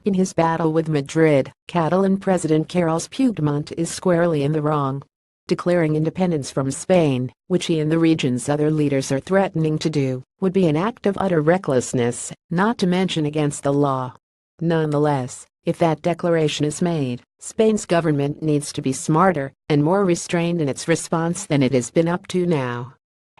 In his battle with Madrid, Catalan President Carles Puigdemont is squarely in the wrong. Declaring independence from Spain, which he and the region's other leaders are threatening to do, would be an act of utter recklessness, not to mention against the law. Nonetheless, if that declaration is made, Spain's government needs to be smarter and more restrained in its response than it has been up to now.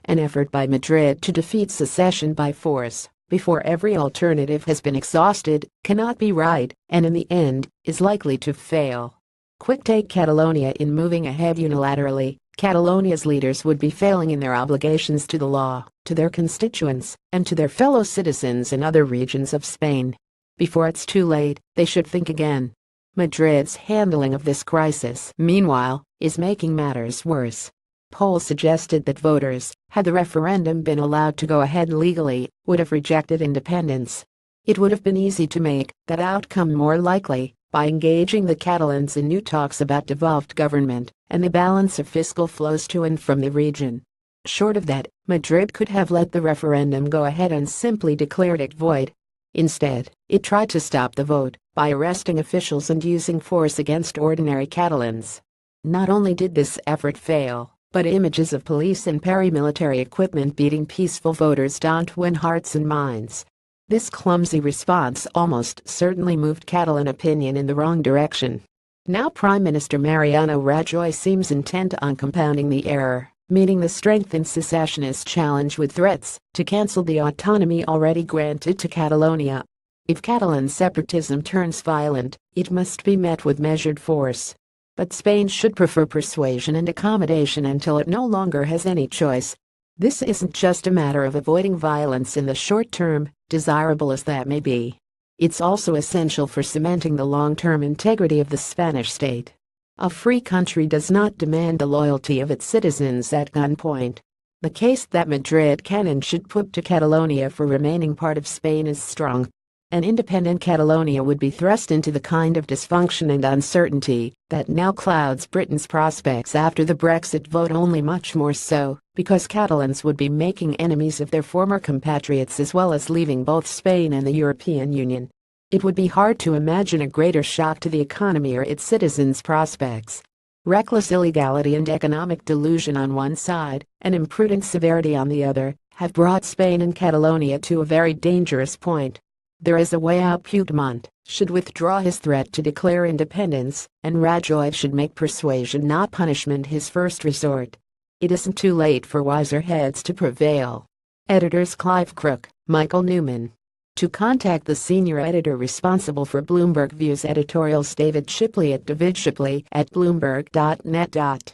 An effort by Madrid to defeat secession by force, before every alternative has been exhausted, cannot be right, and in the end, is likely to fail. Quick take Catalonia. In moving ahead unilaterally, Catalonia's leaders would be failing in their obligations to the law, to their constituents, and to their fellow citizens in other regions of Spain. Before it's too late, they should think again. Madrid's handling of this crisis, meanwhile, is making matters worse. Polls suggested that voters, had the referendum been allowed to go ahead legally, would have rejected independence. It would have been easy to make that outcome more likely by engaging the Catalans in new talks about devolved government and the balance of fiscal flows to and from the region. Short of that, Madrid could have let the referendum go ahead and simply declared it void. Instead, it tried to stop the vote by arresting officials and using force against ordinary Catalans. Not only did this effort fail, but images of police and paramilitary equipment beating peaceful voters don't win hearts and minds. This clumsy response almost certainly moved Catalan opinion in the wrong direction. Now Prime Minister Mariano Rajoy seems intent on compounding the error, meeting the strengthened secessionist challenge with threats to cancel the autonomy already granted to Catalonia. If Catalan separatism turns violent, it must be met with measured force. But Spain should prefer persuasion and accommodation until it no longer has any choice. This isn't just a matter of avoiding violence in the short term, desirable as that may be. It's also essential for cementing the long-term integrity of the Spanish state. A free country does not demand the loyalty of its citizens at gunpoint. The case that Madrid can and should put to Catalonia for remaining part of Spain is strong. An independent Catalonia would be thrust into the kind of dysfunction and uncertainty that now clouds Britain's prospects after the Brexit vote, only much more so, because Catalans would be making enemies of their former compatriots as well as leaving both Spain and the European Union. It would be hard to imagine a greater shock to the economy or its citizens' prospects. Reckless illegality and economic delusion on one side, and imprudent severity on the other, have brought Spain and Catalonia to a very dangerous point. There is a way out. Puigdemont should withdraw his threat to declare independence, and Rajoy should make persuasion not punishment his first resort. It isn't too late for wiser heads to prevail. Editors Clive Crook, Michael Newman. To contact the senior editor responsible for Bloomberg Views editorials, David Shipley at davidshipley@bloomberg.net.